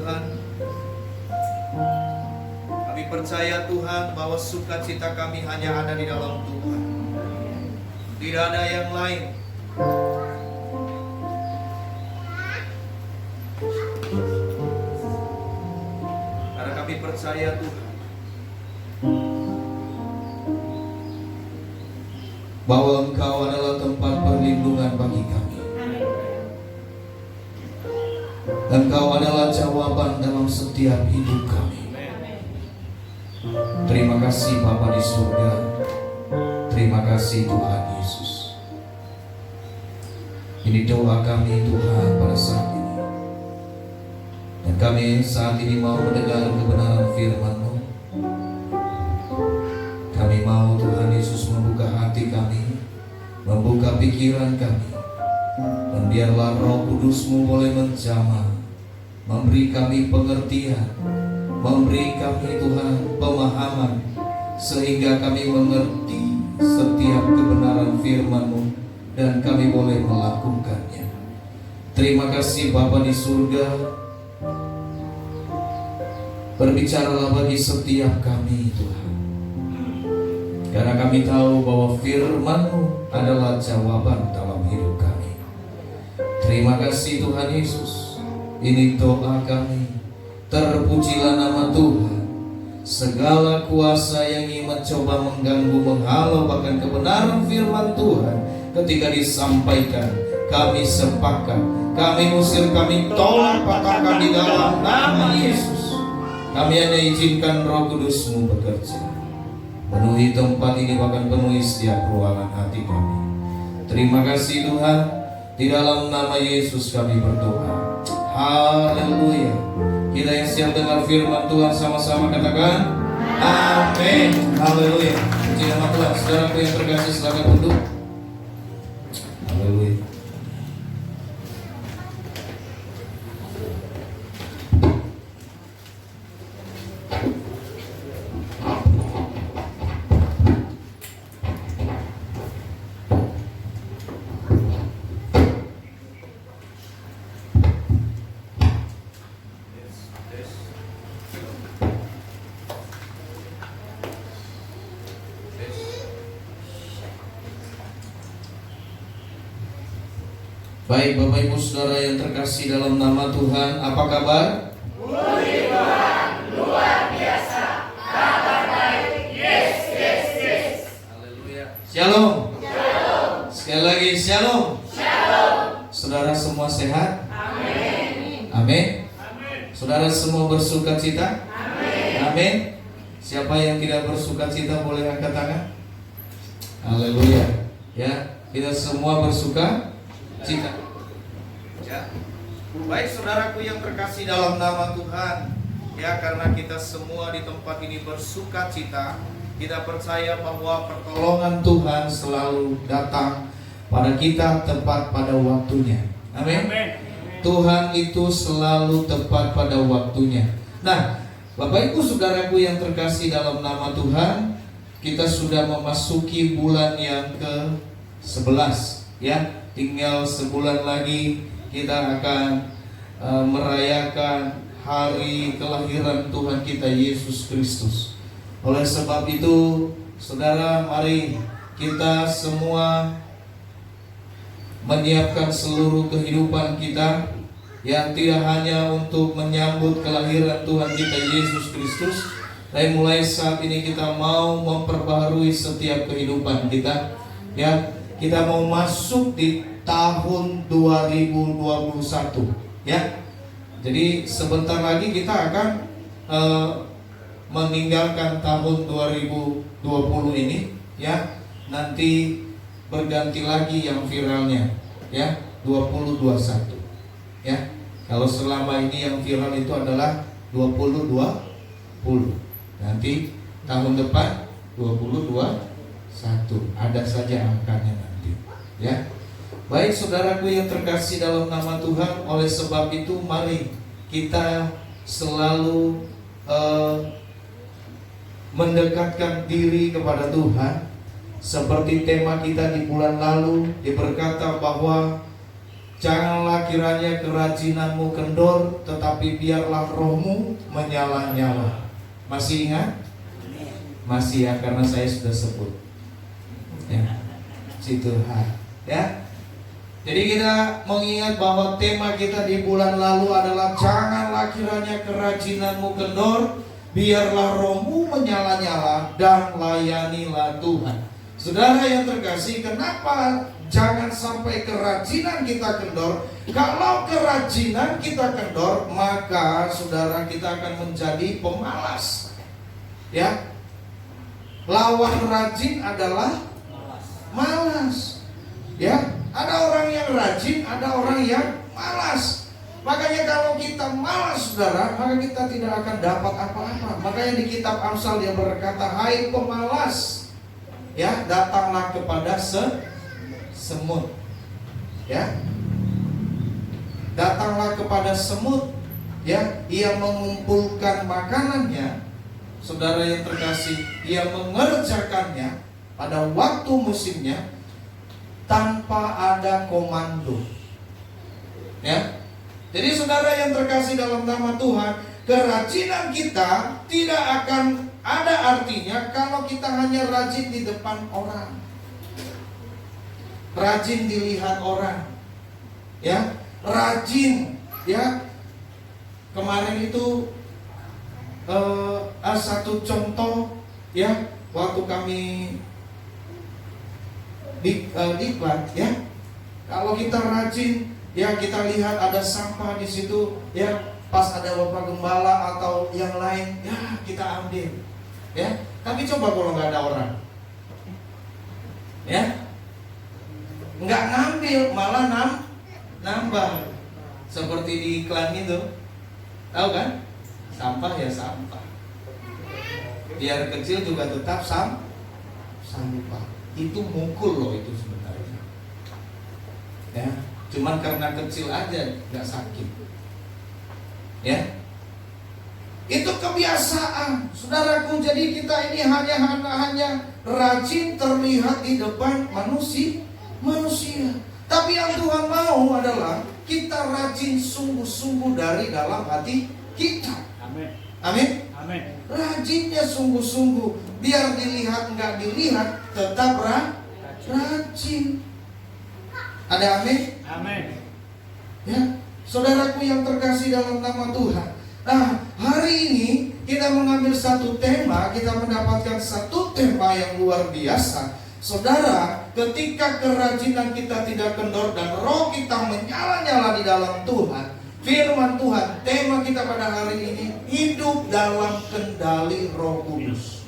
Tuhan. Kami percaya Tuhan bahwa sukacita kami hanya ada di dalam Tuhan. Tidak ada yang lain. Karena kami percaya Tuhan bahwa Engkau adalah tempat perlindungan bagi kami. Engkau adalah jawaban dalam setiap hidup kami. Terima kasih Bapa di surga. Terima kasih Tuhan Yesus. Ini doa kami Tuhan pada saat ini. Dan kami saat ini mau mendengar kebenaran firman-Mu. Kami mau Tuhan Yesus membuka hati kami, membuka pikiran kami. Dan biarlah Roh Kudus-Mu boleh menjamah, memberi kami pengertian, memberi kami Tuhan pemahaman, sehingga kami mengerti setiap kebenaran firman-Mu dan kami boleh melakukannya. Terima kasih Bapa di surga. Berbicaralah bagi setiap kami Tuhan, karena kami tahu bahwa firman-Mu adalah jawaban dalam hidup kami. Terima kasih Tuhan Yesus. Ini doa kami. Terpujilah nama Tuhan. Segala kuasa yang ingin mencoba mengganggu, menghalau bahkan kebenaran firman Tuhan ketika disampaikan, kami sepakat, kami usir, kami tolak, patahkan di dalam nama Yesus. Kami hanya izinkan Roh Kudus-Mu bekerja, penuhi tempat ini, bahkan penuhi setiap ruangan hati kami. Terima kasih Tuhan. Di dalam nama Yesus kami berdoa. Haleluya. Kita yang siap dengar firman Tuhan sama-sama katakan amin. Haleluya. Puji nama Tuhan. Saudaraku yang terkasih, silakan duduk. Haleluya. Baik Bapak Ibu Saudara yang terkasih dalam nama Tuhan, apa kabar? Puji Tuhan, luar biasa, kabar baik, yes, yes, yes. Haleluya. Shalom. Shalom. Sekali lagi shalom. Shalom. Saudara semua sehat? Amin. Amin. Amin. Saudara semua bersuka cita? Amin. Amin. Siapa yang tidak bersuka cita boleh angkat tangan. Haleluya. Ya, kita semua bersuka cita. Ya. Baik saudaraku yang terkasih dalam nama Tuhan, ya, karena kita semua di tempat ini bersuka cita, kita percaya bahwa pertolongan Tuhan selalu datang pada kita tepat pada waktunya. Amin. Tuhan itu selalu tepat pada waktunya. Nah, Bapak Ibu Saudaraku yang terkasih dalam nama Tuhan, kita sudah memasuki bulan yang ke-11, ya. Tinggal sebulan lagi kita akan merayakan hari kelahiran Tuhan kita Yesus Kristus. Oleh sebab itu, saudara, mari kita semua menyiapkan seluruh kehidupan kita, yang tidak hanya untuk menyambut kelahiran Tuhan kita Yesus Kristus, tapi mulai saat ini kita mau memperbaharui setiap kehidupan kita, ya. Kita mau masuk di tahun 2021, ya. Jadi sebentar lagi kita akan meninggalkan tahun 2020 ini, ya. Nanti berganti lagi yang viralnya, ya, 2021, ya. Kalau selama ini yang viral itu adalah 2020, nanti tahun depan 2021, ada saja angkanya nanti, ya. Baik saudaraku yang terkasih dalam nama Tuhan, oleh sebab itu mari kita selalu mendekatkan diri kepada Tuhan. Seperti tema kita di bulan lalu, dia berkata bahwa Janganlah kiranya kerajinanmu kendor, tetapi biarlah rohmu menyala-nyala. Masih ingat? Masih ya, karena saya sudah sebut. Ya, situ ya. Jadi kita mengingat bahwa tema kita di bulan lalu adalah janganlah kiranya kerajinanmu kendor, biarlah rohmu menyala-nyala dan layanilah Tuhan. Saudara yang terkasih, kenapa jangan sampai kerajinan kita kendor? Kalau kerajinan kita kendor, maka saudara kita akan menjadi pemalas. Ya. Lawan rajin adalah malas. Ya. Ada orang yang rajin, ada orang yang malas. Makanya kalau kita malas, saudara, maka kita tidak akan dapat apa-apa. Makanya di kitab Amsal dia berkata, hai pemalas, ya, datanglah kepada semut. Ya, datanglah kepada semut. Ya, ia mengumpulkan makanannya. Saudara yang terkasih, ia mengerjakannya pada waktu musimnya, tanpa ada komando. Ya. Jadi saudara yang terkasih dalam nama Tuhan, kerajinan kita tidak akan ada artinya kalau kita hanya rajin di depan orang, rajin dilihat orang. Ya, rajin, ya. Kemarin itu satu contoh, ya, waktu kami diklat, ya. Kalau kita rajin, ya, kita lihat ada sampah di situ, ya, pas ada bapak gembala atau yang lain, ya, kita ambil, ya. Tapi coba kalau nggak ada orang, ya, nggak ngambil, malah nambah, seperti di iklan itu, tahu kan? Sampah ya sampah, biar kecil juga tetap sampah. Itu mukul loh itu sebenarnya. Ya, cuman karena kecil aja nggak sakit. Ya, itu kebiasaan, saudaraku. Jadi kita ini hanya rajin terlihat di depan manusia. Tapi yang Tuhan mau adalah kita rajin sungguh-sungguh dari dalam hati kita. Amin. Amin. Amin. Rajinnya sungguh-sungguh, biar dilihat nggak dilihat, tetap rajin. Ada amin? Amin. Ya, saudaraku yang terkasih dalam nama Tuhan. Nah, hari ini kita mengambil satu tema, kita mendapatkan satu tema yang luar biasa. Saudara, ketika kerajinan kita tidak kendor dan roh kita menyala-nyala di dalam Tuhan, firman Tuhan, tema kita pada hari ini, hidup dalam kendali Roh Kudus.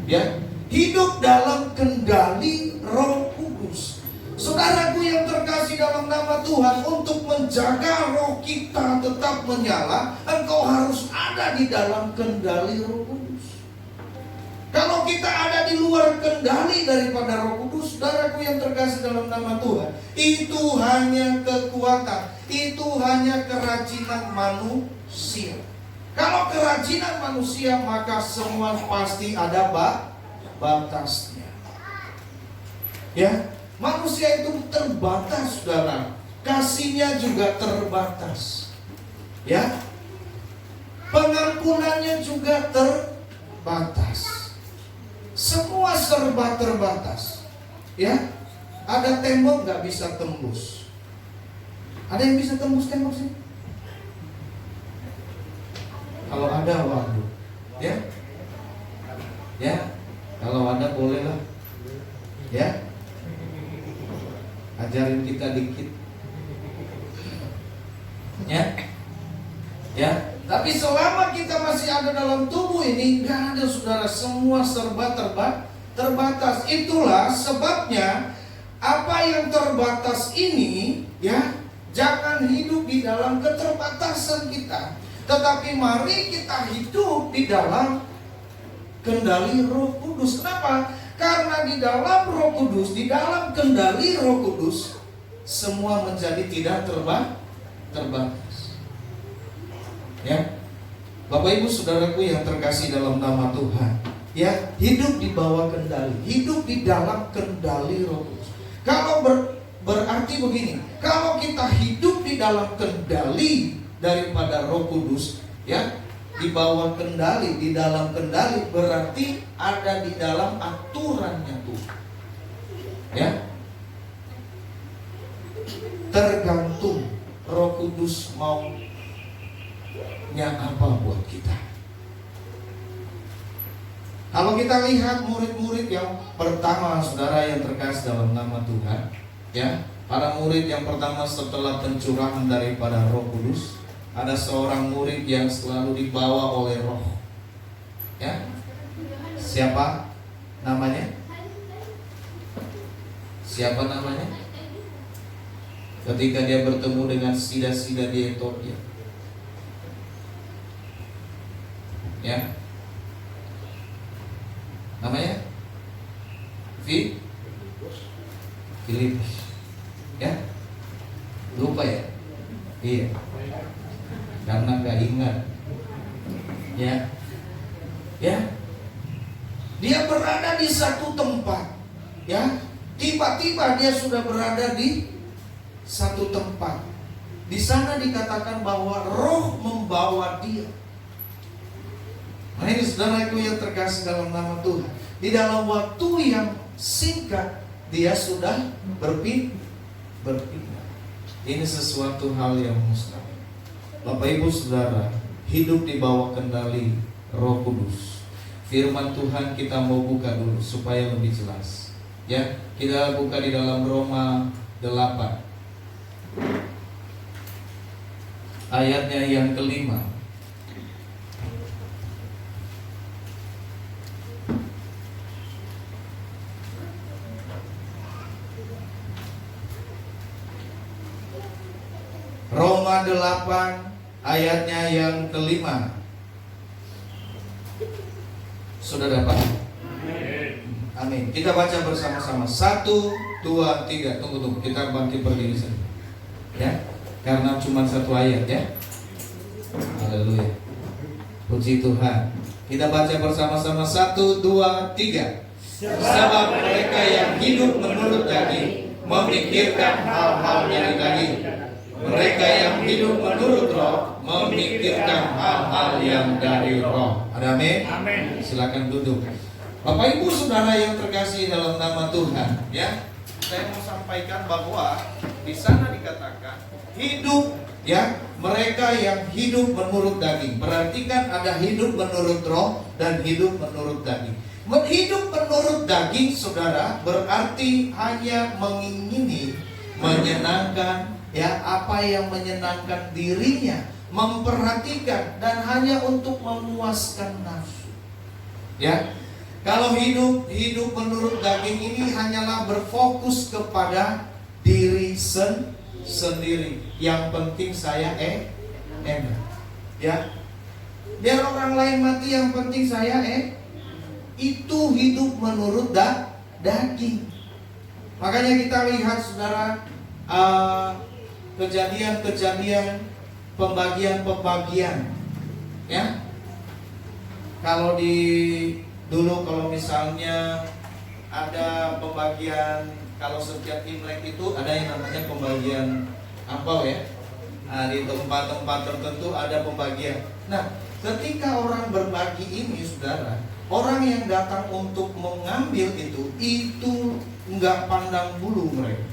Ya, hidup dalam kendali Roh Kudus. Saudaraku yang terkasih dalam nama Tuhan, untuk menjaga roh kita tetap menyala, engkau harus ada di dalam kendali Roh Kudus. Kalau kita ada di luar kendali daripada Roh Kudus, saudaraku yang terkasih dalam nama Tuhan, itu hanya kekuatan, itu hanya kerajinan manusia. Kalau kerajinan manusia, maka semua pasti ada batasnya. Ya, manusia itu terbatas, saudara. Kasihnya juga terbatas. Ya, pengampunannya juga terbatas. Semua serba terbatas. Ya, ada tembok nggak bisa tembus. Ada yang bisa tembus tembok sih? Kalau ada, waduh. Ya, ya. Kalau ada bolehlah. Ya, ajarin kita dikit. Ya, ya. Tapi selama kita masih ada dalam tubuh ini, nggak ada, saudara, semua serba terbatas. Itulah sebabnya apa yang terbatas ini, ya, jangan hidup di dalam keterbatasan kita, tetapi mari kita hidup di dalam kendali Roh Kudus. Kenapa? Karena di dalam Roh Kudus, di dalam kendali Roh Kudus, semua menjadi tidak terbatas. Ya, Bapak Ibu Saudaraku yang terkasih dalam nama Tuhan, ya, hidup di bawah kendali, hidup di dalam kendali Roh Kudus. Kalau berarti begini, kalau kita hidup di dalam kendali daripada Roh Kudus, ya, di bawah kendali, di dalam kendali, berarti ada di dalam aturannya Tuhan. Ya. Tergantung Roh Kudus maunya apa buat kita. Kalau kita lihat murid-murid yang pertama, saudara yang terkasih dalam nama Tuhan, ya, para murid yang pertama setelah pencurahan daripada Roh Kudus, ada seorang murid yang selalu dibawa oleh Roh. Ya, siapa namanya? Siapa namanya? Ketika dia bertemu dengan sida-sida di Ethiopia, ya, namanya Filipus, ya, lupa ya, iya, karena nggak ingat, ya, ya, dia berada di satu tempat, ya, tiba-tiba dia sudah berada di satu tempat. Di sana dikatakan bahwa Roh membawa dia. Nah ini saudaraku yang terkasih dalam nama Tuhan, di dalam waktu yang singkat dia sudah berpindah. Ini sesuatu hal yang mustahil. Bapak Ibu Saudara, hidup di bawah kendali Roh Kudus. Firman Tuhan kita mau buka dulu supaya lebih jelas. Ya, kita buka di dalam Roma 8 ayatnya yang kelima. Roma 8 ayatnya yang kelima. Sudah dapat? Amin. Kita baca bersama-sama. 1, 2, 3. Tunggu. Kita bangkit berdiri saja. Ya. Karena cuma satu ayat, ya. Haleluya. Puji Tuhan. Kita baca bersama-sama. 1, 2, 3. Sebab mereka yang hidup menurut daging memikirkan hal-hal dari daging. Mereka yang hidup menurut Roh memikirkan hal-hal yang dari Roh. Ada amin? Amin. Silakan duduk. Bapak Ibu Saudara yang terkasih dalam nama Tuhan, ya, saya mau sampaikan bahwa di sana dikatakan hidup, ya, mereka yang hidup menurut daging. Berarti kan ada hidup menurut Roh dan hidup menurut daging. Hidup menurut daging, saudara, berarti hanya mengingini, menyenangkan, ya, apa yang menyenangkan dirinya, memperhatikan, dan hanya untuk memuaskan nafsu. Ya. Kalau hidup menurut daging ini hanyalah berfokus kepada diri sendiri. Yang penting saya enak. Ya. Biar orang lain mati, yang penting saya itu hidup menurut daging. Makanya kita lihat saudara, kejadian-kejadian, pembagian, ya. Kalau dulu kalau misalnya ada pembagian, kalau setiap Imlek itu ada yang namanya pembagian angpau, ya. Nah, di tempat-tempat tertentu ada pembagian. Nah, ketika orang berbagi ini, saudara, orang yang datang untuk mengambil itu nggak pandang bulu mereka.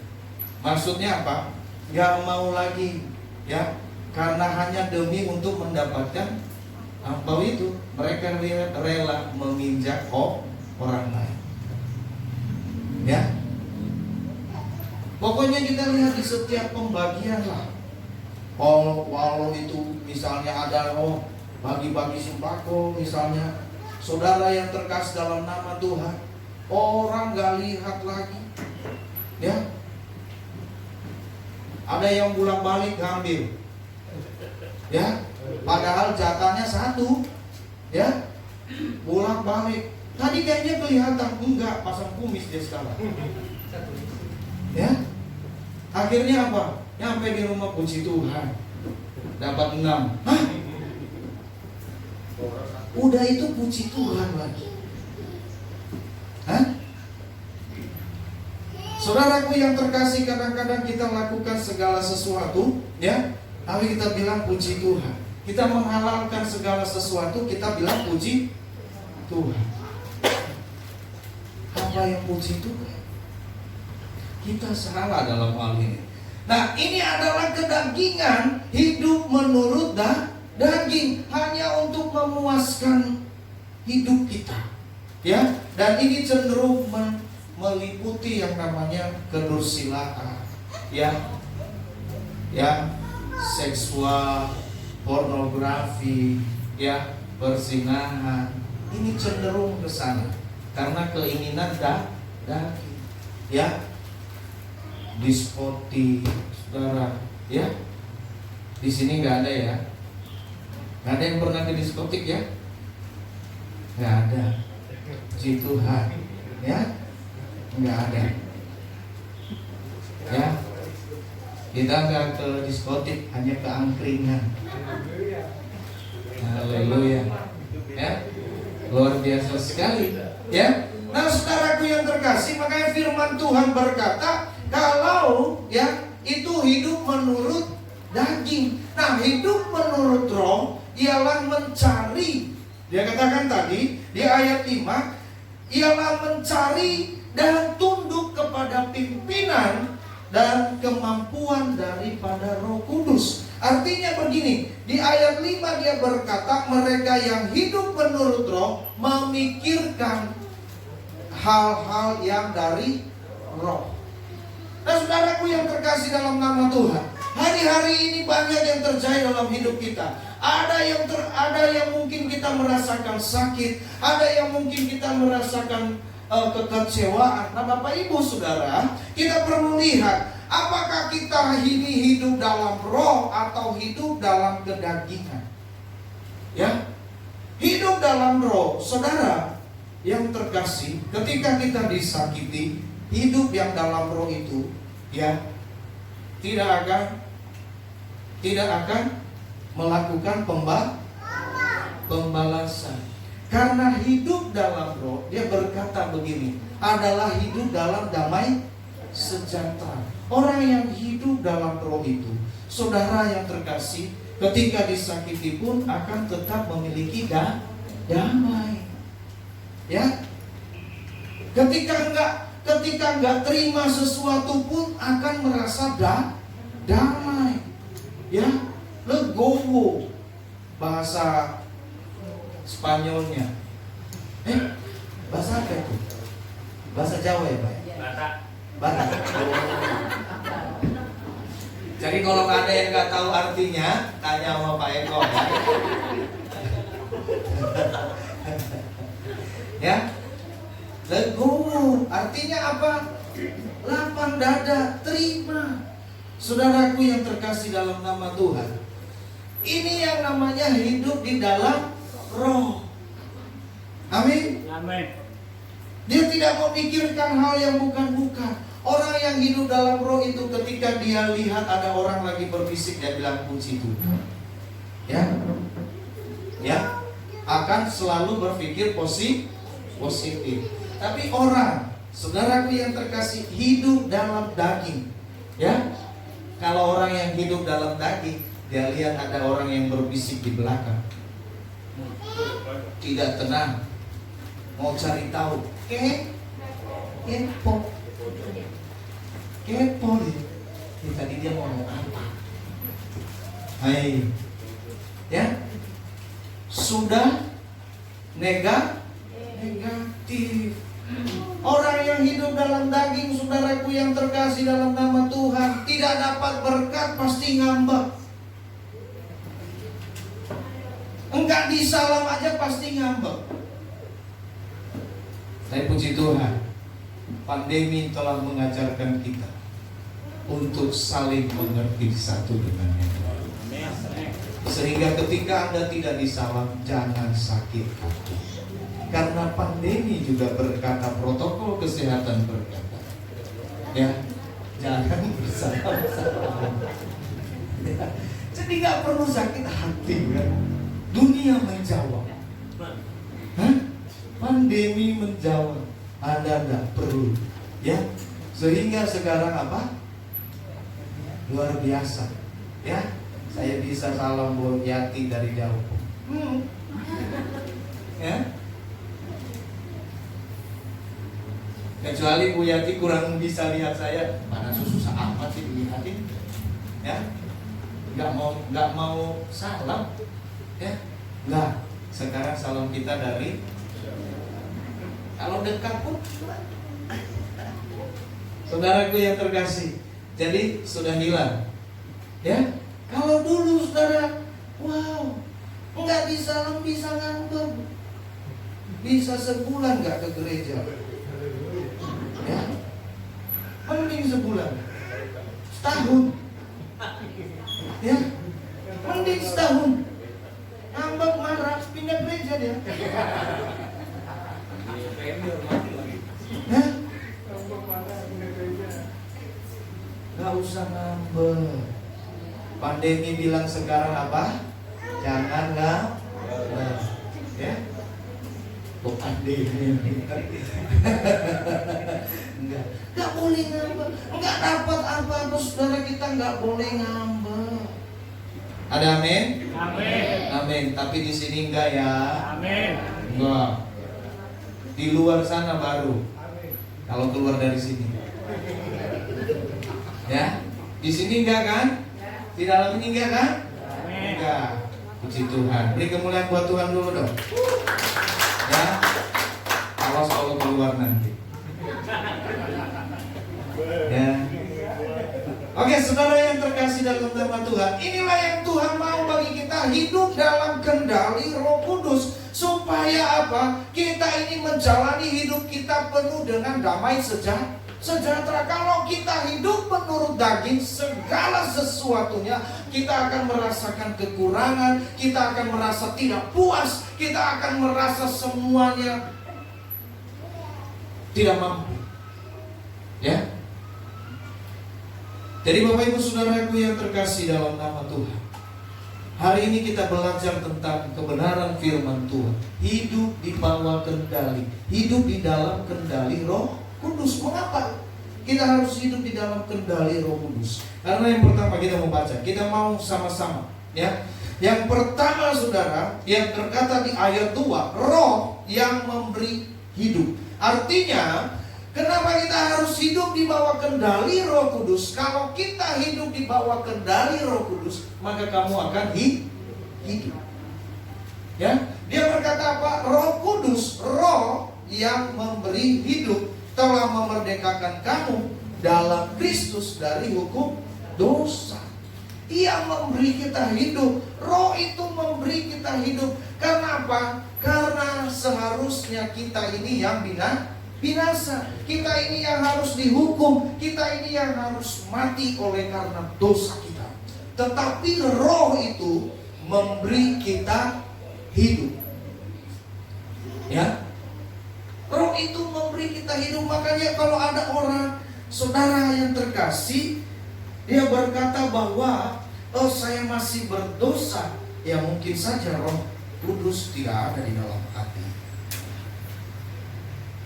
Maksudnya apa? Nggak mau lagi, ya, karena hanya demi untuk mendapatkan angpau itu, mereka rela menginjak orang lain. Ya, pokoknya kita lihat di setiap pembagian lah. Walau itu misalnya ada bagi-bagi sembako, misalnya, saudara yang terkasih dalam nama Tuhan, orang nggak lihat lagi, ya. Ada yang bolak-balik ngambil, ya. Padahal jatahnya satu, ya, bolak-balik. Tadi kayaknya kelihatan, enggak, pasang kumis dia sekarang, ya. Akhirnya apa? Nyampe di rumah, puji Tuhan, dapat 6. Hah? Udah itu puji Tuhan lagi. Hah? Saudaraku yang terkasih, kadang-kadang kita lakukan segala sesuatu, ya, tapi kita bilang puji Tuhan. Kita menghalalkan segala sesuatu, kita bilang puji Tuhan. Apa yang puji Tuhan? Kita salah dalam hal ini. Nah, ini adalah kedagingan, hidup menurut daging, hanya untuk memuaskan hidup kita, ya. Dan ini cenderung meliputi yang namanya kedursilaan, ya, seksual, pornografi, ya, perzinahan. Ini cenderung ke sana karena keinginan daging, ya. Diskotik, saudara, ya. Di sini nggak ada, ya. Nggak ada yang pernah ke diskotik, ya. Nggak ada. Puji Tuhan, ya. Nggak ada, ya. Kita nggak ke diskotik, hanya ke angkringan. Haleluya, ya. Luar biasa sekali, ya. Nah, saudaraku yang terkasih, makanya firman Tuhan berkata, kalau, ya, itu hidup menurut daging. Nah, hidup menurut roh ialah mencari. Dia katakan tadi di ayat 5, ialah mencari dan tunduk kepada pimpinan dan kemampuan daripada Roh Kudus. Artinya begini, di ayat 5 dia berkata, mereka yang hidup menurut roh memikirkan hal-hal yang dari roh. Nah, saudaraku yang terkasih dalam nama Tuhan, hari-hari ini banyak yang terjadi dalam hidup kita. Ada yang mungkin kita merasakan sakit, ada yang mungkin kita merasakan kekecewaan. Nah, Bapak Ibu Saudara, kita perlu lihat apakah kita ini hidup dalam roh atau hidup dalam kedagingan. Ya, hidup dalam roh, saudara yang terkasih, ketika kita disakiti, hidup yang dalam roh itu, ya, tidak akan melakukan pembalasan. Karena hidup dalam roh, dia berkata begini, adalah hidup dalam damai sejahtera. Orang yang hidup dalam roh itu, saudara yang terkasih, ketika disakiti pun akan tetap memiliki damai. Ya, ketika enggak terima sesuatu pun akan merasa damai, ya, legowo, bahasa Spanyolnya. Bahasa apa itu? Bahasa Jawa, ya, Pak? Batak. Jadi kalau ada yang nggak tahu artinya, tanya sama Pak Eko, ya. Ya, legowo artinya apa? Lapang dada, terima. Saudaraku yang terkasih dalam nama Tuhan, ini yang namanya hidup di dalam roh. Amin. Dia tidak memikirkan hal yang bukan-bukan. Orang yang hidup dalam roh itu ketika dia lihat ada orang lagi berbisik, dia bilang puji Tuhan. Ya, akan selalu berpikir positif. Tapi orang, saudaraku yang terkasih, hidup dalam daging, ya. Kalau orang yang hidup dalam daging, dia lihat ada orang yang berbisik di belakang, tidak tenang, mau cari tahu, kepo dia. Tadi dia ngomong apa? Hai, ya, sudah negatif. Orang yang hidup dalam daging, saudaraku yang terkasih dalam nama Tuhan, tidak dapat berkat, pasti ngambek. Enggak disalam aja pasti ngambek. Saya puji Tuhan, pandemi telah mengajarkan kita untuk saling mengerti satu dengan yang lain. Sehingga ketika Anda tidak disalam, jangan sakit hati. Karena pandemi juga berkata, protokol kesehatan berkata, ya, jangan bersalam-salam. Jadi nggak perlu sakit hati, kan? Dunia menjawab, pandemi menjawab, Anda nggak perlu, ya, Sehingga sekarang apa? Luar biasa. Ya, saya bisa salam buat Yati dari jauh. Ya. Kecuali Bu Yati kurang bisa lihat saya, mana susah amat sih dilihatin. Ya. Nggak mau salam. Ya. Nggak. Sekarang salam kita dari, kalau dekat pun, saudaraku yang terkasih, jadi sudah hilang. Ya, kalau dulu saudara, wow, nggak bisa ngambek, bisa sebulan nggak ke gereja. Ya, mending sebulan, setahun. Ya, mending setahun. Ngambek marah, pindah gereja dia. Ya, nggak usah ngambek. Pandemi bilang sekarang apa? Jangan ngambek. Ya, kok pandemi? Nggak boleh ngambek. Nggak dapat apa-apa, saudara kita nggak boleh ngambek. Ada amin? Amin. Amin. Tapi di sini enggak ya? Amin. Enggak. Di luar sana baru. Kalau keluar dari sini. Ya, di sini enggak kan? Di dalam ini enggak kan? Enggak. Puji Tuhan. Beri kemuliaan buat Tuhan dulu dong. Ya. Awas kalau keluar nanti. Ya. Oke, saudara yang terkasih dalam nama Tuhan, inilah yang Tuhan mau bagi kita, hidup dalam kendali Roh Kudus. Supaya apa? Kita ini menjalani hidup kita penuh dengan damai sejahtera. Kalau kita hidup menurut daging, segala sesuatunya kita akan merasakan kekurangan, kita akan merasa tidak puas, kita akan merasa semuanya tidak mampu. Ya. Jadi Bapak Ibu Saudaraku yang terkasih dalam nama Tuhan, hari ini kita belajar tentang kebenaran firman Tuhan. Hidup di bawah kendali, hidup di dalam kendali Roh Kudus. Mengapa kita harus hidup di dalam kendali Roh Kudus? Karena yang pertama kita mau baca, kita mau sama-sama, ya. Yang pertama saudara, yang terkata di ayat 2, Roh yang memberi hidup. Artinya, kenapa kita harus hidup di bawah kendali Roh Kudus? Kalau kita hidup di bawah kendali Roh Kudus, maka kamu akan hidup. Ya, dia berkata apa? Roh Kudus, Roh yang memberi hidup, telah memerdekakan kamu dalam Kristus dari hukum dosa. Ia memberi kita hidup. Roh itu memberi kita hidup. Karena apa? Karena seharusnya kita ini yang binasa. Kita ini yang harus dihukum. Kita ini yang harus mati oleh karena dosa kita. Tetapi Roh itu memberi kita hidup. Ya, Roh itu memberi kita hidup. Makanya kalau ada orang, saudara yang terkasih, dia berkata bahwa oh saya masih berdosa, ya mungkin saja Roh Kudus tidak ada di dalam hati.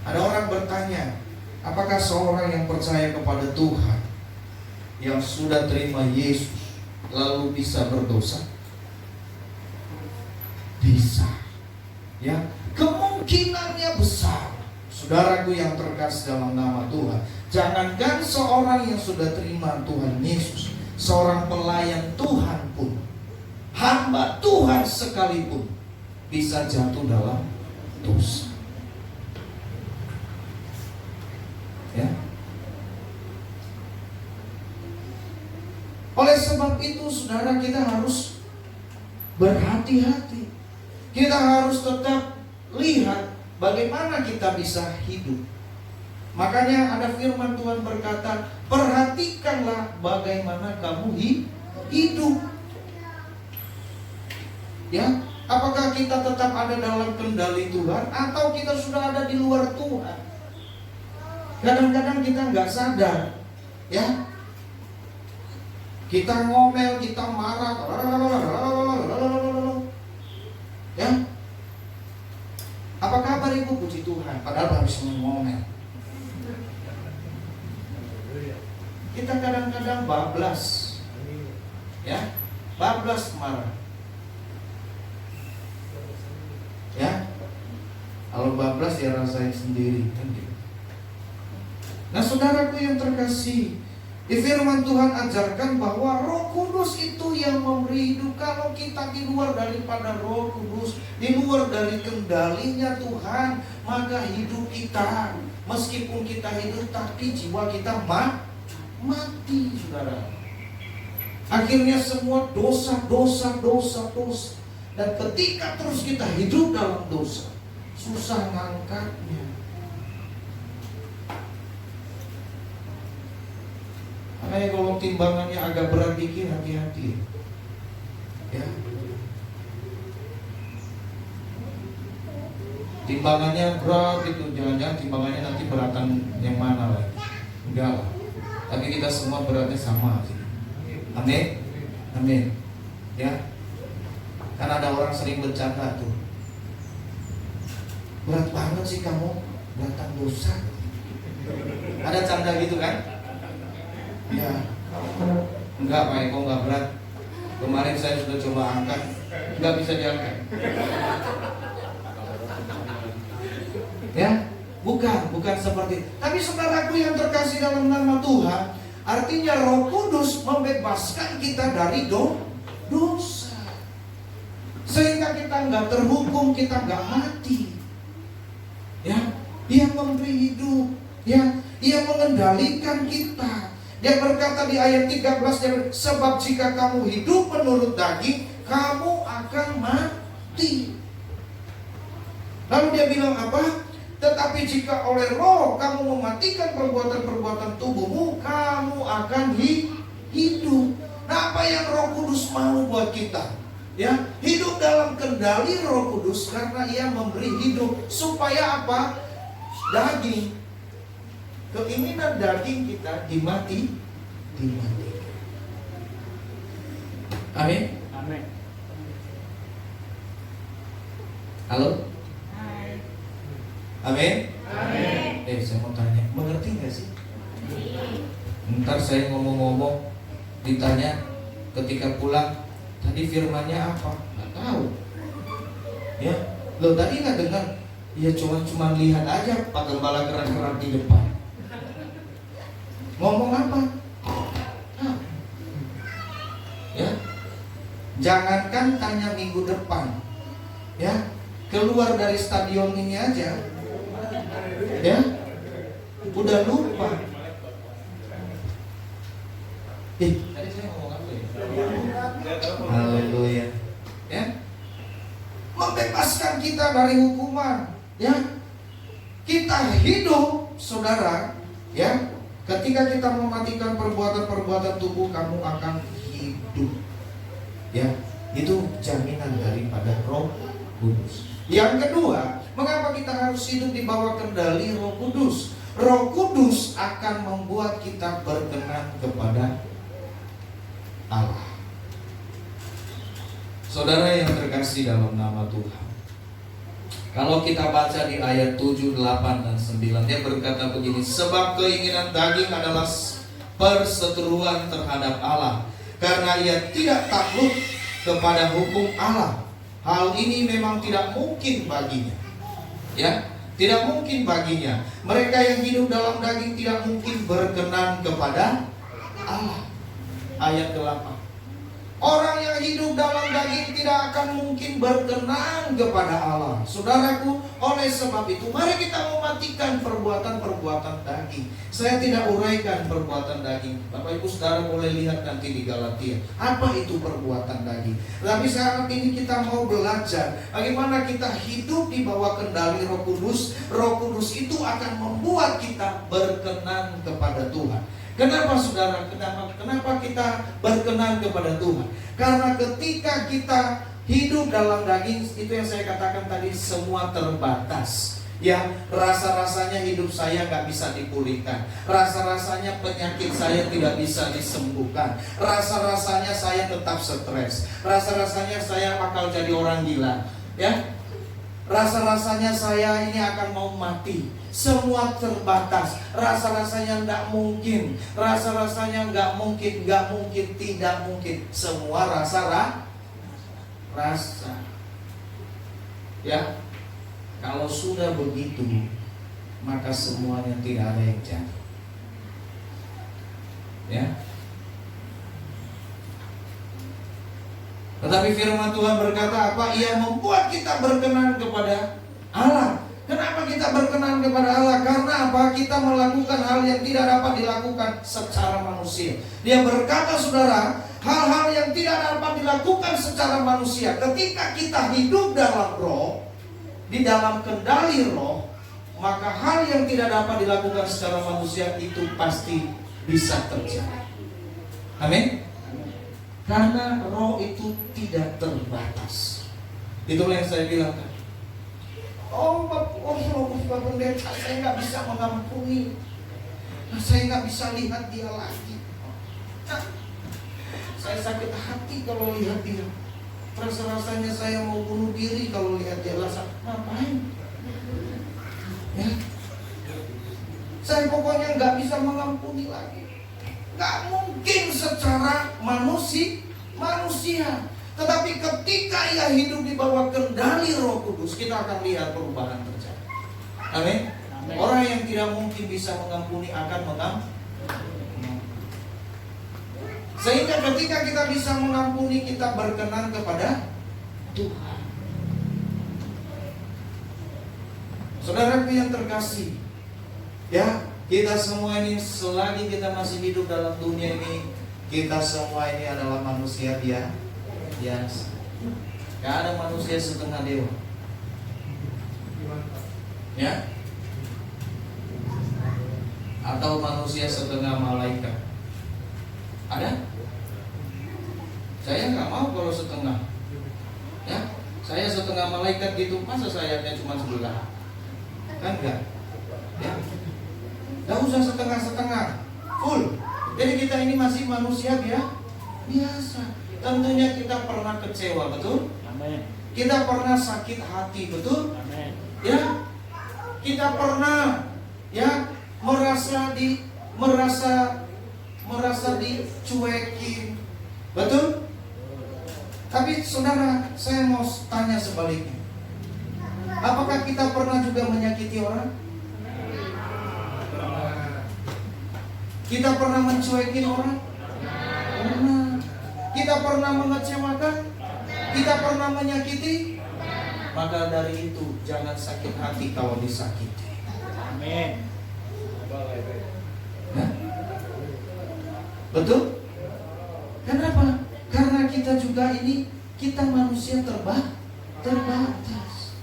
Ada orang bertanya, apakah seorang yang percaya kepada Tuhan, yang sudah terima Yesus, lalu bisa berdosa? Bisa. Ya, kemungkinannya besar. Saudaraku yang terkasih dalam nama Tuhan, jangankan seorang yang sudah terima Tuhan Yesus, seorang pelayan Tuhan pun, hamba Tuhan sekalipun, bisa jatuh dalam dosa. Ya. Oleh sebab itu, saudara, kita harus berhati-hati. Kita harus tetap lihat bagaimana kita bisa hidup. Makanya ada firman Tuhan berkata, perhatikanlah bagaimana kamu hidup. Ya, apakah kita tetap ada dalam kendali Tuhan atau kita sudah ada di luar Tuhan? Kadang-kadang kita nggak sadar, ya. Kita ngomel, kita marah, ya. Apa kabar ibu? Puji Tuhan. Padahal habis ngomel. kita kadang-kadang bablas. Ya, bablas marah. Ya, kalau bablas ya rasain sendiri kan gitu. Nah saudaraku yang terkasih, di firman Tuhan ajarkan bahwa Roh Kudus itu yang memberi hidup. Kalau kita di luar daripada Roh Kudus, di luar dari kendalinya Tuhan, maka hidup kita, meskipun kita hidup tapi jiwa kita mati, saudara. Akhirnya semua dosa. Dan ketika terus kita hidup dalam dosa, susah ngangkatnya. Makanya kalau timbangannya agak berat dikit, hati-hati. Ya. Timbangannya berat itu, jangan-jangan timbangannya nanti beratan yang mana lagi? Enggak lah. Tapi kita semua beratnya sama sih. Amin. Amin. Ya. Kan ada orang sering bercanda tuh. Berat banget sih kamu, beratan dosa. Ada canda gitu kan? Ya, enggak Pak Eko, enggak berat. Kemarin saya sudah coba angkat, enggak bisa diangkat. Ya, bukan seperti. Tapi saudaraku yang terkasih dalam nama Tuhan, artinya Roh Kudus membebaskan kita dari dosa, sehingga kita enggak terhukum, kita enggak mati. Ya, Dia memberi hidup. Ya, Dia mengendalikan kita. Dia berkata di ayat 13, sebab jika kamu hidup menurut daging, kamu akan mati. Lalu dia bilang apa? Tetapi jika oleh Roh kamu mematikan perbuatan-perbuatan tubuhmu, kamu akan hidup. Nah, apa yang Roh Kudus mau buat kita? Ya, hidup dalam kendali Roh Kudus karena Ia memberi hidup. Supaya apa? Daging, keinginan daging kita dimatikan. Amin. Amin. Halo. Amin. Amin. Saya mau tanya, mengerti nggak sih? Ntar saya ngomong-ngomong ditanya ketika pulang, tadi firmannya apa? Nggak tahu. Ya, lo tadi nggak dengar? Ya cuma lihat aja Pak Gembala gerak-gerak di depan. Ngomong apa? Ya, jangankan tanya minggu depan, ya, keluar dari stadion ini aja, ya, udah lupa. Tadi saya ngomong apa ya? Haleluya, ya, membebaskan kita dari hukuman, ya, kita hidup, saudara, ya. Ketika kita mematikan perbuatan-perbuatan tubuh, kamu akan hidup. Ya, itu jaminan daripada Roh Kudus. Yang kedua, mengapa kita harus hidup di bawah kendali Roh Kudus? Roh Kudus akan membuat kita berkenan kepada Allah. Saudara yang terkasih dalam nama Tuhan, kalau kita baca di ayat 7, 8, dan 9, dia berkata begini, sebab keinginan daging adalah perseteruan terhadap Allah, karena ia tidak takluk kepada hukum Allah. Hal ini memang tidak mungkin baginya. Ya, tidak mungkin baginya. Mereka yang hidup dalam daging tidak mungkin berkenan kepada Allah. Ayat 8. Orang yang hidup dalam daging tidak akan mungkin berkenan kepada Allah. Saudaraku, oleh sebab itu mari kita mematikan perbuatan-perbuatan daging. Saya tidak uraikan perbuatan daging. Bapak Ibu Saudara boleh lihat nanti di Galatia, apa itu perbuatan daging. Tapi saat ini kita mau belajar bagaimana kita hidup di bawah kendali Roh Kudus. Roh Kudus itu akan membuat kita berkenan kepada Tuhan. Kenapa saudara? Kenapa kita berkenan kepada Tuhan? Karena ketika kita hidup dalam daging, itu yang saya katakan tadi, semua terbatas. Ya, rasa-rasanya hidup saya gak bisa dipulihkan. Rasa-rasanya penyakit saya tidak bisa disembuhkan. Rasa-rasanya saya tetap stres. Rasa-rasanya saya bakal jadi orang gila. Ya, Rasa-rasanya saya ini akan mau mati. Semua terbatas. Rasa-rasanya nggak mungkin. Rasa-rasanya nggak mungkin, tidak mungkin. Semua rasa. Ya, kalau sudah begitu, maka semuanya tidak ada yang jadi. Ya. Tetapi firman Tuhan berkata apa? Ia membuat kita berkenan kepada Allah. Kenapa kita berkenan kepada Allah? Karena apa? Kita melakukan hal yang tidak dapat dilakukan secara manusia. Dia berkata, saudara, hal-hal yang tidak dapat dilakukan secara manusia, ketika kita hidup dalam roh, di dalam kendali roh, maka hal yang tidak dapat dilakukan secara manusia itu pasti bisa terjadi. Amin. Karena roh itu tidak terbatas. Itulah yang saya bilang tadi. Pak Pendeta, saya nggak bisa mengampuni. Saya nggak bisa lihat dia lagi. Saya sakit hati kalau lihat dia. Rasa-rasanya saya mau bunuh diri kalau lihat dia. Ngapain? Ya. Saya pokoknya nggak bisa mengampuni lagi. Nggak mungkin secara manusia. Tetapi ketika ia hidup di bawah kendali Roh Kudus, kita akan lihat perubahan terjadi. Amin. Orang yang tidak mungkin bisa mengampuni akan mengampuni. Sehingga ketika kita bisa mengampuni, kita berkenan kepada Tuhan. Saudaraku yang terkasih, ya, kita semua ini selagi kita masih hidup dalam dunia ini, kita semua ini adalah manusia biasa. Gak ada manusia setengah dewa. Ya? Atau manusia setengah malaikat. Ada? Saya nggak mau kalau setengah. Ya? Saya setengah malaikat gitu, masa sayapnya cuma sebelah? Kan enggak? Ya? Gak usah setengah-setengah, full. Jadi kita ini masih manusia biasa. Tentunya kita pernah kecewa, betul? Amin. Kita pernah sakit hati, betul? Amin. Ya, kita pernah merasa dicuekin, betul? Tapi saudara, saya mau tanya sebaliknya. Apakah kita pernah juga menyakiti orang? Kita pernah mencuekin orang? Pernah. Kita pernah mengecewakan? Kita pernah menyakiti? Maka dari itu jangan sakit hati kalau disakiti. Amin. Nah, betul? Kenapa? Karena kita juga ini, kita manusia terbatas.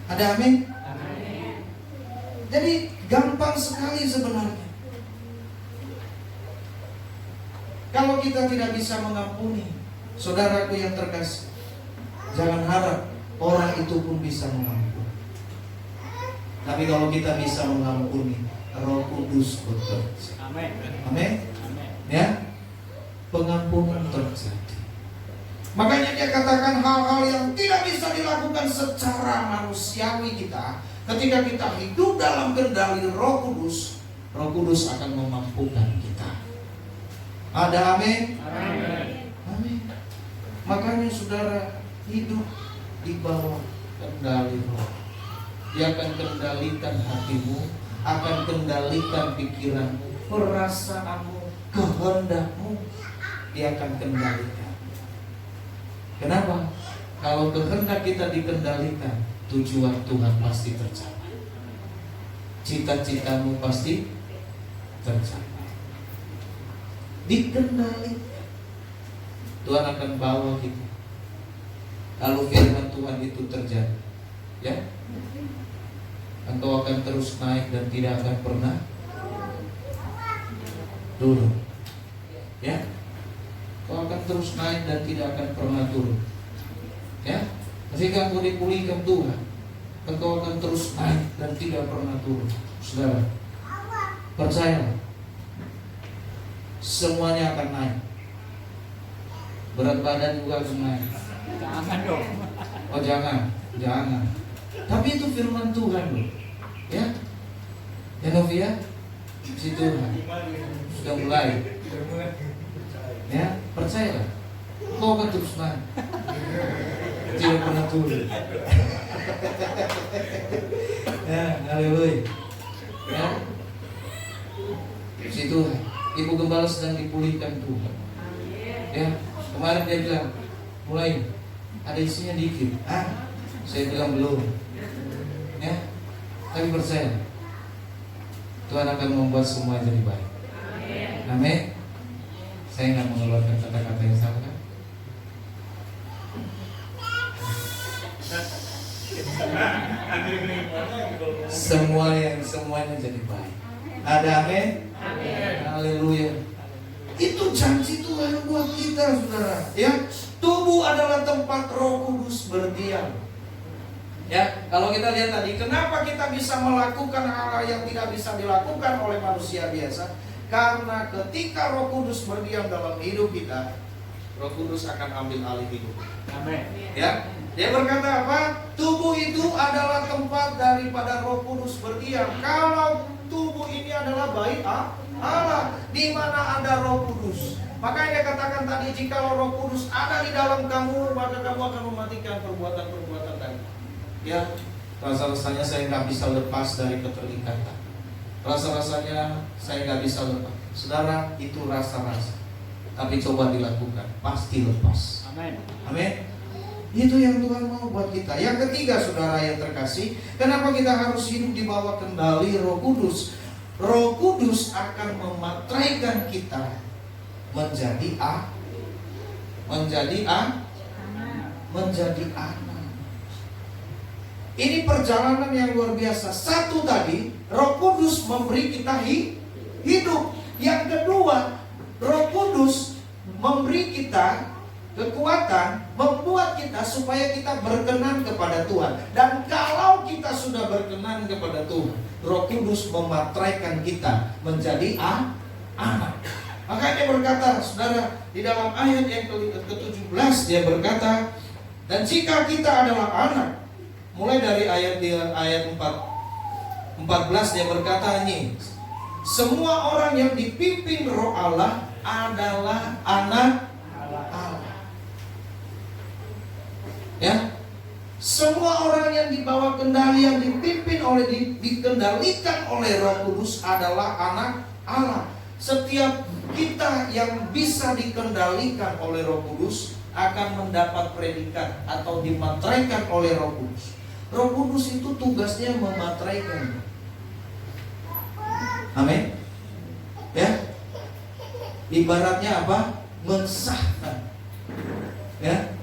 Ada amin? Amin. Jadi gampang sekali sebenarnya. Kalau kita tidak bisa mengampuni, saudaraku yang terkasih, jangan harap orang itu pun bisa mengampuni. Tapi kalau kita bisa mengampuni, Roh Kudus bekerja. Amin. Amin. Amin. Ya, pengampunan terjadi. Makanya dia katakan hal-hal yang tidak bisa dilakukan secara manusiawi kita, ketika kita hidup dalam kendali Roh Kudus akan memampukan kita. Ada amin? Amin. Amin. Makanya saudara hidup di bawah kendali Roh. Dia akan kendalikan hatimu, akan kendalikan pikiranmu, perasaanmu, kehendakmu. Dia akan kendalikan. Kenapa? Kalau kehendak kita dikendalikan, tujuan Tuhan pasti tercapai. Cita-citamu pasti tercapai. Dikendalikan, Tuhan akan bawa kita. Kalau firman Tuhan itu terjadi, ya, engkau akan terus naik dan tidak akan pernah turun. Ya, engkau akan terus naik dan tidak akan pernah turun. Ya, ketika engkau dipulihkan Tuhan, engkau akan terus naik dan tidak pernah turun. Saudara, percayalah, semuanya akan naik. Berat badan juga akan naik. Jangan dong. Oh jangan. Tapi itu firman Tuhan loh. Ya. Ya Novia, puji Tuhan. Sudah mulai. Ya, percayalah. Kau akan terus naik. Tidak pernah turun. Ya, haleluya. Ya. Puji Tuhan. Ibu gembala sedang dipulihkan Tuhan. Ya, kemarin dia bilang, mulai ada isinya dikit. Saya bilang belum. Ya, tapi percaya Tuhan akan membuat semua jadi baik. Amin. Saya nggak mengeluarkan kata-kata yang salah kan? Semuanya jadi baik. Ada amin? Haleluya. Itu janji Tuhan buat kita, saudara. Ya, tubuh adalah tempat Roh Kudus berdiam. Ya, kalau kita lihat tadi, kenapa kita bisa melakukan hal yang tidak bisa dilakukan oleh manusia biasa? Karena ketika Roh Kudus berdiam dalam hidup kita, Roh Kudus akan ambil alih hidup. Amin. Ya, dia berkata apa? Tubuh itu adalah tempat daripada Roh Kudus berdiam. Kalau tubuh ini adalah bait Allah, di mana ada Roh Kudus. Makanya katakan tadi, jika Roh Kudus ada di dalam kamu, maka kamu akan mematikan perbuatan-perbuatan tadi. Ya, rasa-rasanya saya nggak bisa lepas dari keterikatan. Rasa-rasanya saya nggak bisa lepas. Saudara, itu rasa-rasa. Tapi coba dilakukan, pasti lepas. Amin. Amin. Itu yang Tuhan mau buat kita. Yang ketiga, saudara yang terkasih, kenapa kita harus hidup di bawah kendali Roh Kudus? Roh Kudus akan mematraikan kita menjadi anak. Ini perjalanan yang luar biasa. Satu tadi, Roh Kudus memberi kita hidup. Yang kedua, Roh Kudus memberi kita kekuatan, membuat kita supaya kita berkenan kepada Tuhan. Dan kalau kita sudah berkenan kepada Tuhan, Roh Kudus mematraikan kita menjadi anak. Makanya berkata, saudara, di dalam ayat yang ke-17 dia berkata, dan jika kita adalah anak, mulai dari ayat 14 dia berkata ini, semua orang yang dipimpin Roh Allah adalah anak Allah. Ya, semua orang yang dibawa kendali, yang dipimpin dikendalikan oleh Roh Kudus adalah anak Allah. Setiap kita yang bisa dikendalikan oleh Roh Kudus akan mendapat predikat atau dimatraikan oleh Roh Kudus. Roh Kudus itu tugasnya mematraikan. Amin. Ya. Ibaratnya apa? Mensahkan. Ya.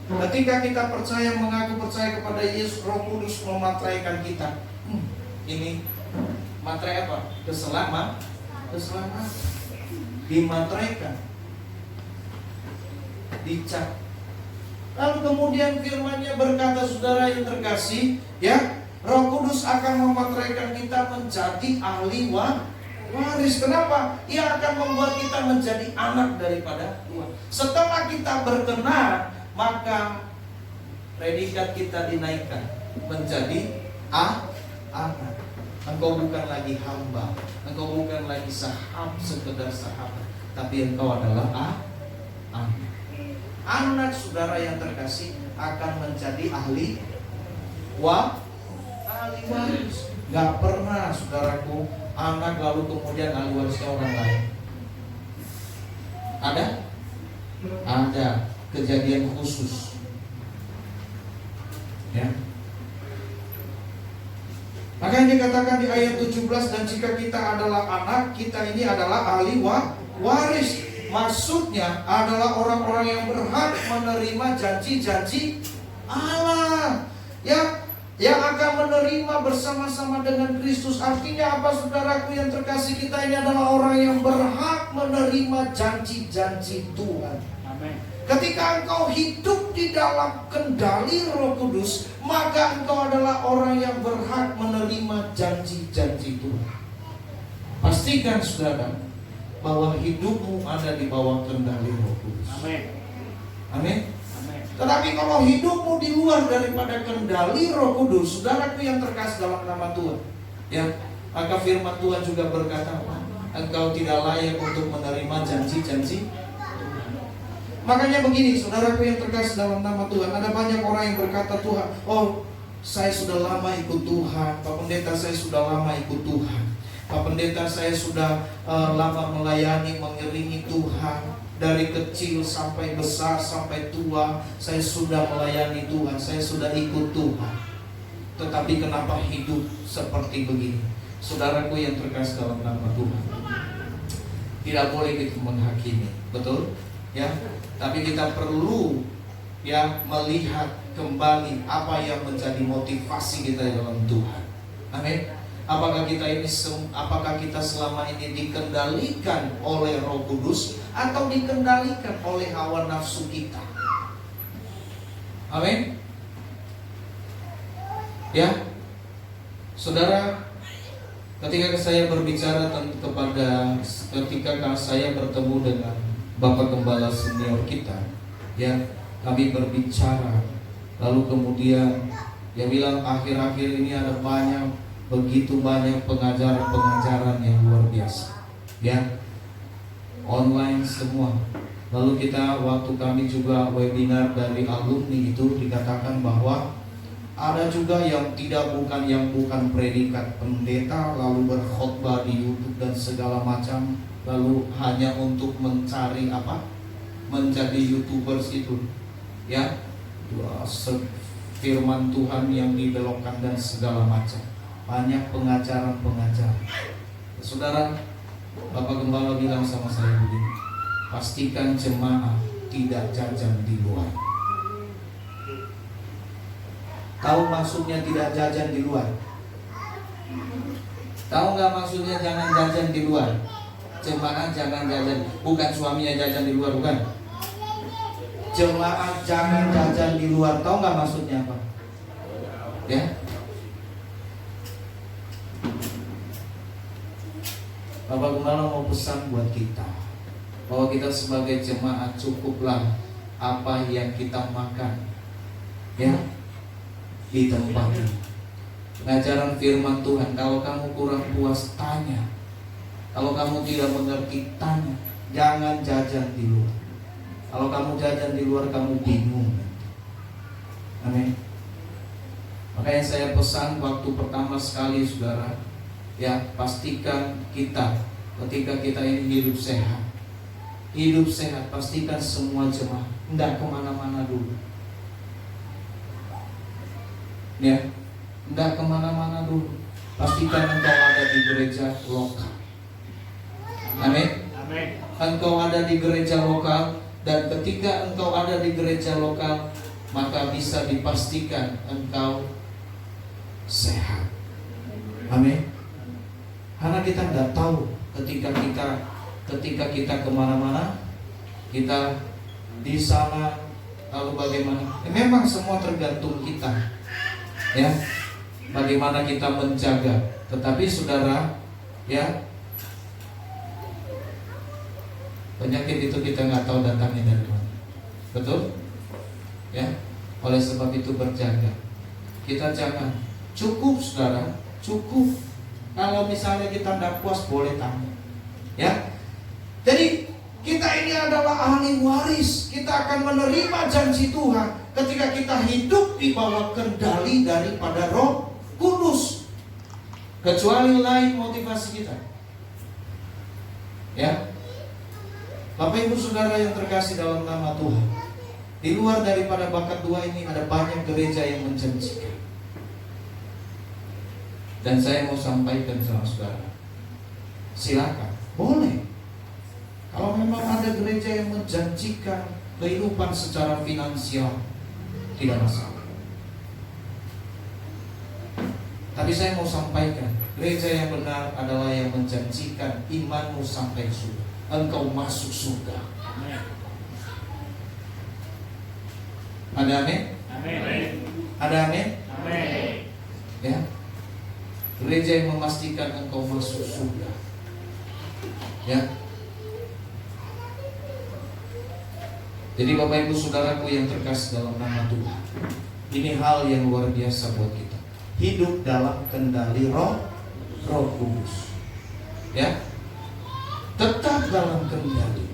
Ketika kita percaya, mengaku percaya kepada Yesus, Roh Kudus mematraikan kita. Ini matrai apa? Keselamatan. Dimatraikan. Dicap. Lalu kemudian firman-Nya berkata, saudara yang terkasih, ya, Roh Kudus akan mematraikan kita menjadi ahli waris. Kenapa? Ia akan membuat kita menjadi anak daripada Tuhan. Setelah kita berkenan, maka predikat kita dinaikkan menjadi anak. Engkau bukan lagi hamba, engkau bukan lagi sekedar sahabat, tapi engkau adalah anak. Anak, saudara yang terkasih, akan menjadi ahli waris. Gak pernah, saudaraku, anak lalu kemudian ahli warisnya orang lain. Ada kejadian khusus. Ya. Makanya dikatakan di ayat 17, dan jika kita adalah anak, kita ini adalah ahli waris. Maksudnya adalah orang-orang yang berhak menerima janji-janji Allah, ya, yang akan menerima bersama-sama dengan Kristus. Artinya apa, saudaraku yang terkasih? Kita ini adalah orang yang berhak menerima janji-janji Tuhan. Amin. Ketika engkau hidup di dalam kendali Roh Kudus, maka engkau adalah orang yang berhak menerima janji-janji Tuhan. Pastikan, saudara, bahwa hidupmu ada di bawah kendali Roh Kudus. Amin. Amin. Amin. Tetapi kalau hidupmu di luar daripada kendali Roh Kudus, saudaraku yang terkasih dalam nama Tuhan, ya, maka firman Tuhan juga berkata, engkau tidak layak untuk menerima janji-janji. Makanya begini, saudaraku yang terkasih dalam nama Tuhan, ada banyak orang yang berkata, Tuhan, oh saya sudah lama ikut Tuhan, Pak Pendeta saya sudah lama ikut Tuhan, Pak Pendeta saya sudah lama melayani, mengiringi Tuhan. Dari kecil sampai besar, sampai tua, saya sudah melayani Tuhan, saya sudah ikut Tuhan. Tetapi kenapa hidup seperti begini? Saudaraku yang terkasih dalam nama Tuhan, tidak boleh kita menghakimi, betul? Ya, tapi kita perlu ya melihat kembali apa yang menjadi motivasi kita dalam Tuhan. Amin. Apakah kita selama ini dikendalikan oleh Roh Kudus atau dikendalikan oleh hawa nafsu kita? Amin. Ya, saudara, ketika saya berbicara ketika saya bertemu dengan Bapak Gembala senior kita, ya, kami berbicara, lalu kemudian dia bilang akhir-akhir ini ada begitu banyak pengajaran-pengajaran yang luar biasa, ya, online semua. Lalu waktu kami juga webinar dari alumni itu dikatakan bahwa ada juga yang bukan predikat pendeta, lalu berkhotbah di YouTube dan segala macam, lalu hanya untuk mencari menjadi YouTubers itu, ya, firman Tuhan yang dibelokkan dan segala macam. Banyak pengajaran. Saudara, Bapak Gembala bilang sama saya begini, pastikan jemaah tidak jajan di luar. Tahu maksudnya tidak jajan di luar? Tahu nggak maksudnya jangan jajan di luar? Jemaah jangan jajan, bukan suaminya jajan di luar, bukan. Jemaah jangan jajan di luar. Tahu nggak maksudnya apa? Ya. Bapak Gembala mau pesan buat kita bahwa kita sebagai jemaat cukuplah apa yang kita makan, ya, di tempat ini. Pengajaran firman Tuhan, kalau kamu kurang puas tanya, kalau kamu tidak mengerti tanya. Jangan jajan di luar. Kalau kamu jajan di luar kamu bingung. Amin. Makanya saya pesan waktu pertama sekali, saudara, ya, pastikan kita ketika kita ini hidup sehat, pastikan semua jemaah tidak kemana-mana dulu, ya, tidak kemana-mana dulu. Pastikan engkau ada di gereja lokal. Amin. Engkau ada di gereja lokal, dan ketika engkau ada di gereja lokal, maka bisa dipastikan engkau sehat. Amin. Karena kita nggak tahu ketika kita kemana-mana, kita di sana lalu bagaimana. Memang semua tergantung kita, ya, bagaimana kita menjaga. Tetapi saudara, ya, penyakit itu kita nggak tahu datangnya dari mana, betul? Ya, oleh sebab itu berjaga. Kita jangan cukup, saudara, cukup. Kalau misalnya kita tidak puas boleh tanya, ya. Jadi kita ini adalah ahli waris. Kita akan menerima janji Tuhan ketika kita hidup di bawah kendali daripada Roh Kudus. Kecuali lain motivasi kita, ya. Bapak Ibu Saudara yang terkasih dalam nama Tuhan, di luar daripada bakat dua ini ada banyak gereja yang menjanjikan. Dan saya mau sampaikan sama saudara, silakan, boleh. Kalau memang ada gereja yang menjanjikan kehidupan secara finansial, tidak masalah. Tapi saya mau sampaikan, gereja yang benar adalah yang menjanjikan imanmu sampai surga, engkau masuk surga. Ada amin? Amin. Ada amin? Amin. Ya. Gereja yang memastikan engkau masuk surga, ya. Jadi Bapak Ibu Saudaraku yang terkasih dalam nama Tuhan, ini hal yang luar biasa buat kita. Hidup dalam kendali Roh Kudus. Ya, tetap dalam kendali.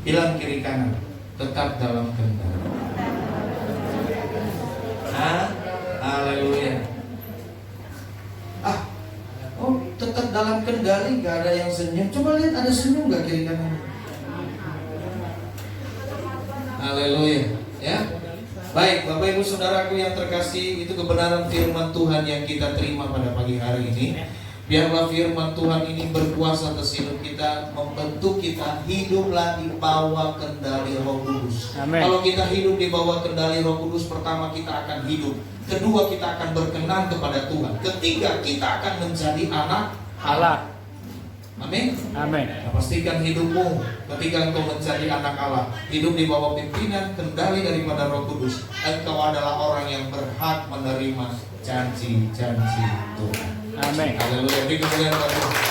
Bilang kiri kanan, tetap dalam kendali. Haleluya. Tetap dalam kendali, gak ada yang senyum. Coba lihat, ada senyum gak kiri kanan? Haleluya. Ya. Baik, Bapak Ibu Saudaraku yang terkasih, itu kebenaran firman Tuhan yang kita terima pada pagi hari ini. Biarlah firman Tuhan ini berkuasa atas hidup kita, membentuk kita hiduplah di bawah kendali Roh Kudus. Amin. Kalau kita hidup di bawah kendali Roh Kudus, pertama kita akan hidup, kedua kita akan berkenan kepada Tuhan, ketiga kita akan menjadi anak Allah. Amin. Amin. Nah, pastikan hidupmu ketika engkau menjadi anak Allah, hidup di bawah pimpinan kendali daripada Roh Kudus, engkau adalah orang yang berhak menerima janji-janji Tuhan. Amin. Haleluya. Beri kemuliaan kepada Tuhan.